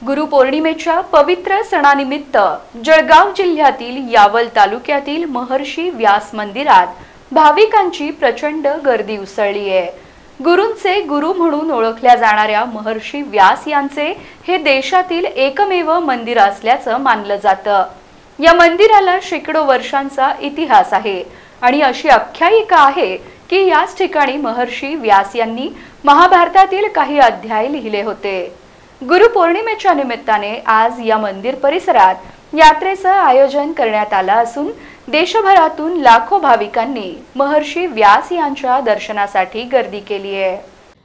गुरुपौर्णिमेच्या पवित्र सणानिमित्त जळगाव जिल्ह्यातील यावल तालुक्यातील महर्षी व्यास मंदिरात भाविकांची प्रचंड गर्दी उसळली आहे। गुरूंचे गुरु म्हणून ओळखल्या जाणाऱ्या महर्षी व्यास यांचे हे देशातील एकमेव मंदिर असल्याचं मानलं जातं। या मंदिराला शेकडो वर्षांचा इतिहास आहे आणि अशी आख्यायिका आहे की याच ठिकाणी महर्षी व्यास यांनी महाभारतातील काही अध्याय लिहिले होते। गुरुपौर्णिमेच्या निमित्ताने आज या मंदिर परिसरात यात्रेचं आयोजन करण्यात आलं असून देशभरातून लाखो भाविकांनी महर्षी व्यास यांच्या दर्शनासाठी गर्दी केली आहे।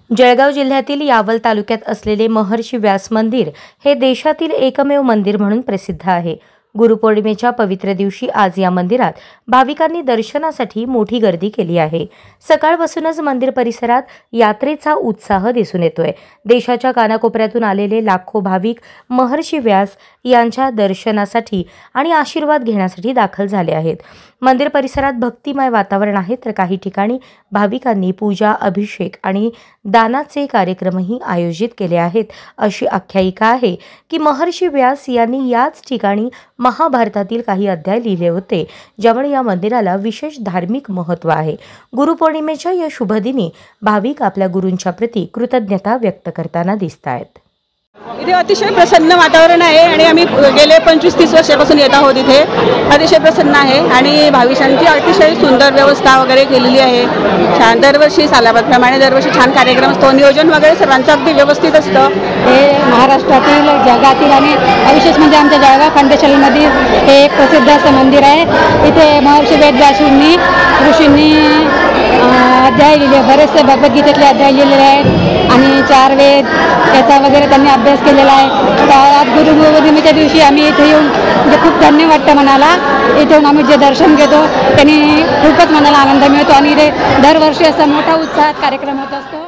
जळगाव जिल्ह्यातील यावल तालुक्यात असलेले महर्षी व्यास मंदिर हे देशातील एकमेव मंदिर म्हणून प्रसिद्ध आहे। गुरुपौर्णिमेच्या पवित्र दिवशी आज या मंदिरात भाविकांनी दर्शनासाठी मोठी गर्दी केली आहे। सकाळपासूनच मंदिर परिसरात यात्रेचा उत्साह दिसून येतोय। देशाच्या कानाकोपऱ्यातून आलेले लाखो भाविक महर्षी व्यास यांच्या दर्शनासाठी आणि आशीर्वाद घेण्यासाठी दाखल झाले आहेत। मंदिर परिसरात भक्तिमय वातावरण आहे, तर काही ठिकाणी भाविकांनी पूजा, अभिषेक आणि दानाचे कार्यक्रमही आयोजित केले आहेत। अशी आख्यायिका आहे की महर्षी व्यास यांनी याच ठिकाणी महाभारतातील काही अध्याय लिहिले होते, ज्यामुळे या मंदिराला विशेष धार्मिक महत्त्व आहे। गुरुपौर्णिमेच्या या शुभदिनी भाविक आपल्या गुरूंच्या प्रती कृतज्ञता व्यक्त करताना दिसतायत। इथे अतिशय प्रसन्न वातावरण आहे आणि आम्ही गेले 25-30 वर्षापासून येत आहोत। इथे अतिशय प्रसन्न आहे आणि भाविकांची अतिशय सुंदर व्यवस्था वगैरे केलेली आहे। छान दरवर्षी सालाबादप्रमाणे दरवर्षी छान कार्यक्रम असतो, नियोजन वगैरे सर्वांचं अगदी व्यवस्थित असतं। हे महाराष्ट्रातील, जगातील आणि विशेष म्हणजे आमच्या जळगाव खंडेश्वरीमध्ये हे एक प्रसिद्ध असं मंदिर आहे। इथे महर्षी वेदव्यासांनी ऋषींनी अध्याय लिहिले, बरेचसे भगवद्गीतेतले अध्याय लिहिलेले आहेत आणि 4 वेद याचा वगैरे त्यांनी अभ्यास केलेला आहे। तर आज गुरुपौर्णिमेच्या दिवशी आम्ही इथे येऊन म्हणजे खूप धन्य वाटतं मनाला। इथे येऊन आम्ही जे दर्शन घेतो त्यांनी खूपच मनाला आनंद मिळतो आणि इथे दरवर्षी असा मोठा उत्साहात कार्यक्रम होत असतो।